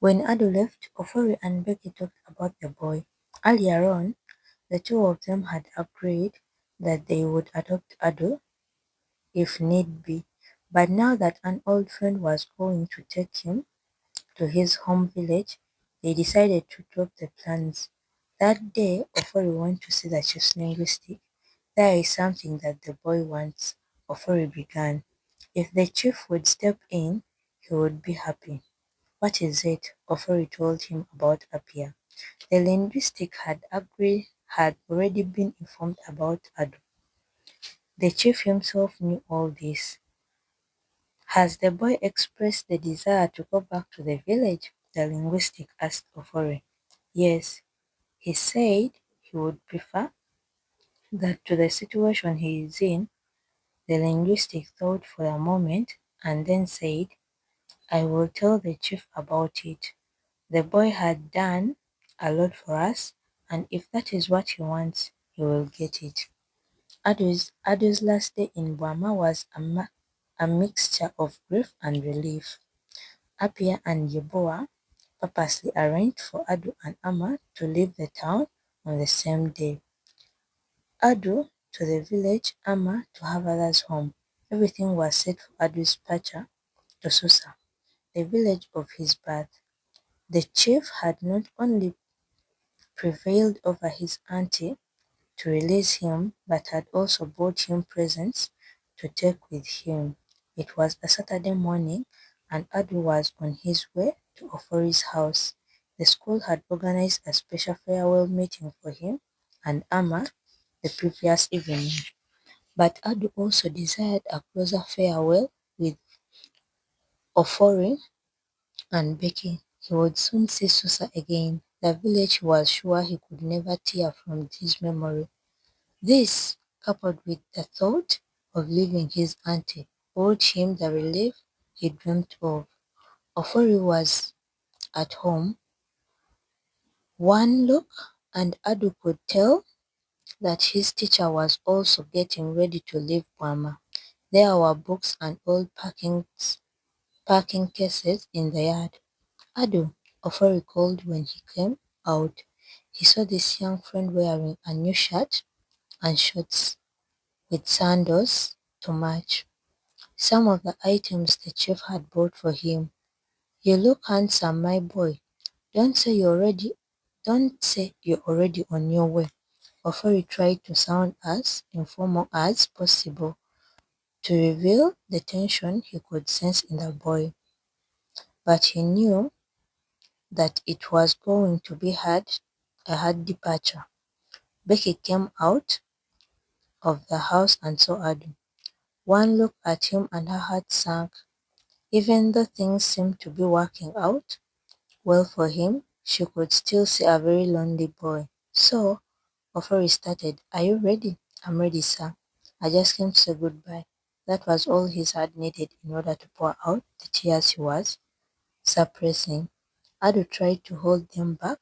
When Ado left, Ofori and Becky talked about the boy. Earlier on, the two of them had agreed that they would adopt Ado if need be, but now that an old friend was going to take him to his home village, they decided to drop the plans. That day, Ofori went to see the chief's linguistic. There is something that the boy wants, Ofori began. If the chief would step in, he would be happy. What is it? Ofori told him about Apia. The linguistic had already been informed about Adu. The chief himself knew all this. Has the boy expressed the desire to go back to the village? The linguistic asked Ofori. Yes, he said he would prefer that to the situation he is in. The linguistic thought for a moment and then said, I will tell the chief about it. The boy had done a lot for us, and if that is what he wants, he will get it. Adu's last day in Burma was a mixture of grief and relief. Apia and Yeboah purposely arranged for Adu and Amma to leave the town on the same day. Adu to the village, Amma to her father's home. Everything was set for Adu's departure to Susa, the village of his birth. The chief had not only prevailed over his auntie to release him, but had also bought him presents to take with him. It was a Saturday morning, and Adu was on his way to Ofori's house. The school had organized a special farewell meeting for him and Amma the previous evening. But Adu also desired a closer farewell with Ofori and Becky. He would soon see Susa again. The village was sure he could never tear from his memory. This, coupled with the thought of leaving his auntie, brought him the relief he dreamt of. Ofori was at home. One look, and Adu could tell that his teacher was also getting ready to leave Burma. There were books and old packing cases in the yard. Adu, Ofori called when he came out. He saw this young friend wearing a new shirt and shorts with sandals to match. Some of the items the chief had bought for him. You look handsome, my boy. Don't say you're already on your way. Ofori tried to sound as informal as possible to reveal the tension he could sense in the boy, but he knew that it was going to be a hard departure. Becky came out of the house and saw Adu. One look at him and her heart sank. Even though things seemed to be working out well for him, she could still see a very lonely boy. So, Ofori started, Are you ready? I'm ready, sir. I just came to say goodbye. That was all his heart needed in order to pour out the tears he was suppressing. Adu tried to hold them back,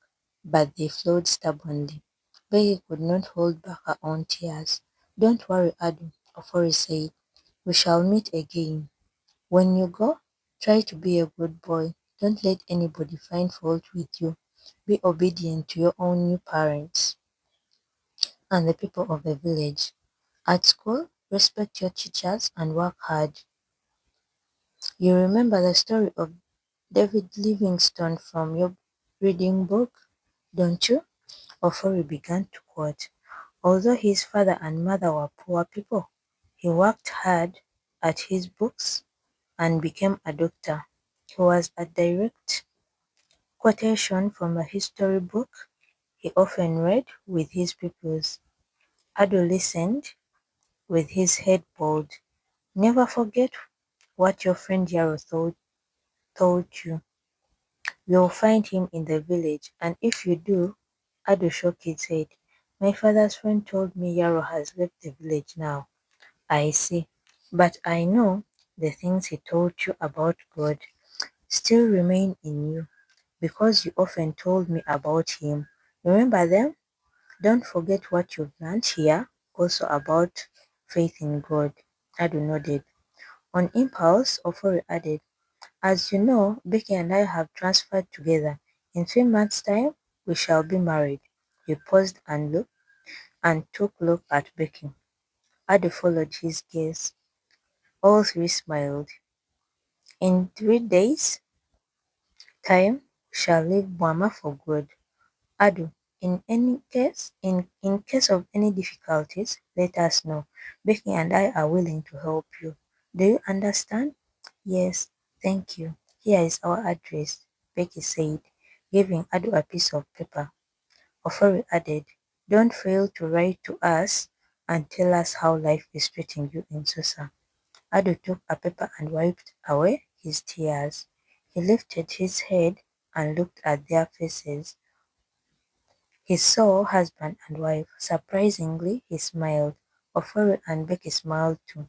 but they flowed stubbornly. Becky could not hold back her own tears. Don't worry, Adu, Ofori said. We shall meet again. When you go, try to be a good boy. Don't let anybody find fault with you. Be obedient to your own new parents and the people of the village. At school, respect your teachers and work hard. You remember the story of David Livingstone from your reading book, don't you? Ofori began to quote. Although his father and mother were poor people, he worked hard at his books and became a doctor. He was a direct quotation from a history book he often read with his pupils. Ado listened with his head bowed. Never forget what your friend Yaro told you. You'll find him in the village, and if you do, Ado shook his head. My father's friend told me Yaro has left the village now. I see. But I know the things he told you about God still remain in you because you often told me about him. Remember them? Don't forget what you've learned here, also about faith in God. Adu nodded. On impulse, Ofori added, As you know, Becky and I have transferred together. In 3 months' time, we shall be married. He paused and took a look at Becky. Adu followed his gaze. All three smiled. In 3 days' time, we shall leave Mama for good. Adu, in case of any difficulties, let us know. Becky and I are willing to help you. Do you understand? Yes, thank you. Here is our address, Becky said, giving Adu a piece of paper. Ofori added, don't fail to write to us and tell us how life is treating you in Susa. Adu took a paper and wiped away his tears. He lifted his head and looked at their faces. He saw husband and wife. Surprisingly, he smiled. Ofori and Becky smiled too.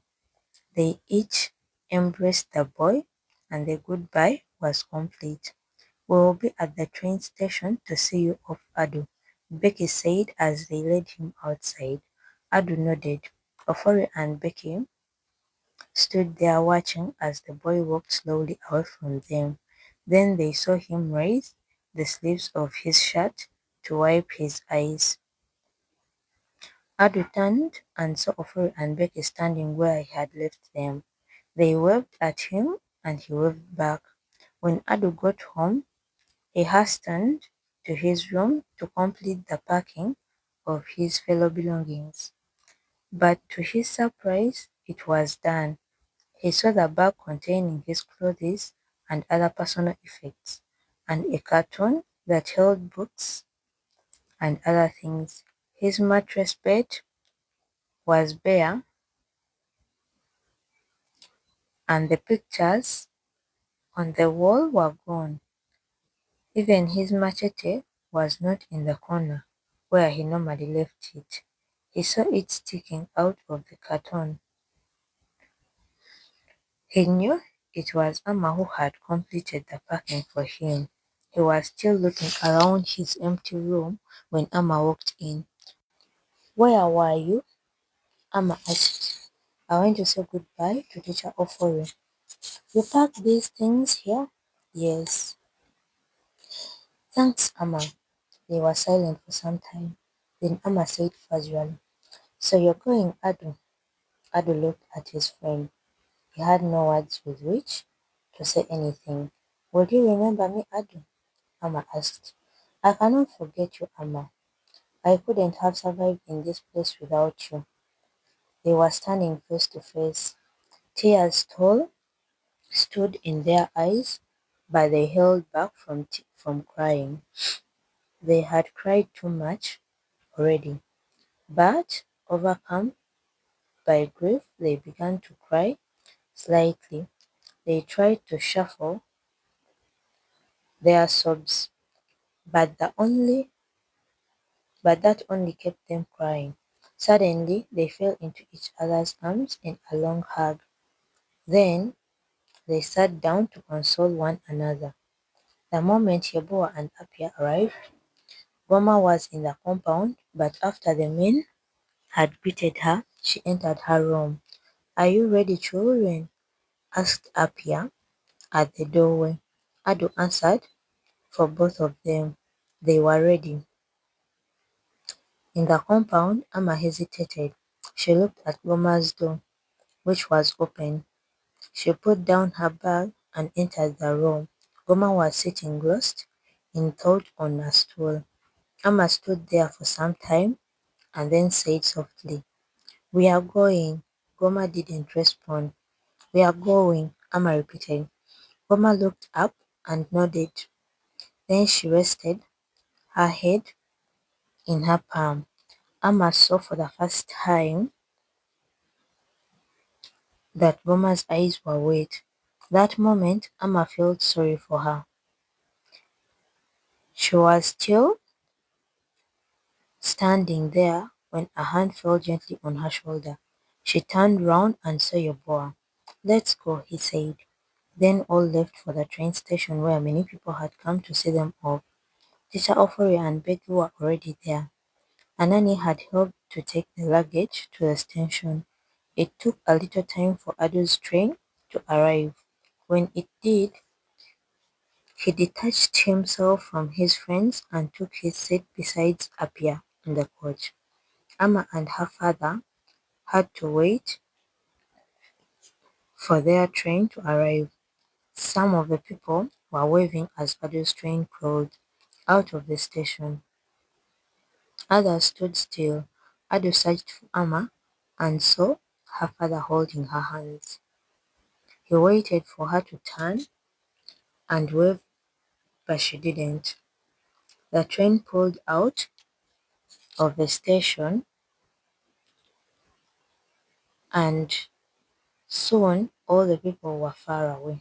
They each embraced the boy, and the goodbye was complete. We will be at the train station to see you off, Adu, Becky said as they led him outside. Adu nodded. Ofori and Becky stood there watching as the boy walked slowly away from them. Then they saw him raise the sleeves of his shirt to wipe his eyes. Adu turned and saw Ofori and Becky standing where he had left them. They waved at him and he waved back. When Adu got home, he hastened to his room to complete the packing of his fellow belongings. But to his surprise, it was done. He saw the bag containing his clothes and other personal effects, and a carton that held books and other things. His mattress bed was bare, and the pictures on the wall were gone. Even his machete was not in the corner where he normally left it. He saw it sticking out of the carton. He knew it was Amma who had completed the packing for him. He was still looking around his empty room when Amma walked in. Where were you? Amma asked. I went to say goodbye to teacher Ofori. You packed these things here? Yes. Thanks, Amma. They were silent for some time. Then Amma said casually, so you're going, Adu? Adu looked at his friend. He had no words with which to say anything. Will you remember me, Adu? Amma asked. I cannot forget you, Amma. I couldn't have survived in this place without you. They were standing face to face. Tears stood in their eyes, but they held back from crying. They had cried too much already. But, overcome by grief, they began to cry slightly. They tried to shuffle their sobs, but that only kept them crying. Suddenly, they fell into each other's arms in a long hug. Then they sat down to console one another. The moment Yeboah and Apia arrived, Goma was in the compound, but after the men had greeted her, she entered her room. Are you ready, children? Asked Apia at the doorway. Adu answered for both of them. They were ready. In the compound, Amma hesitated. She looked at Goma's door, which was open. She put down her bag and entered the room. Goma was sitting lost in thought on a stool. Amma stood there for some time and then said softly, we are going. Goma didn't respond. We are going, Amma repeated. Goma looked up and nodded. Then she rested her head in her palm. Amma saw for the first time that Goma's eyes were wet. That moment, Amma felt sorry for her. She was still standing there when a hand fell gently on her shoulder. She turned round and saw Yeboah. Let's go, he said. Then all left for the train station where many people had come to see them off. Teacher Ofori and Becky were already there. Anani had helped to take the luggage to the station. It took a little time for Adu's train to arrive. When it did, he detached himself from his friends and took his seat beside Apia in the coach. Amma and her father had to wait for their train to arrive. Some of the people were waving as Ado's train crawled out of the station. Others stood still. Ado searched for Amma and saw her father holding her hands. He waited for her to turn and wave, but she didn't. The train pulled out of the station, and soon all the people were far away.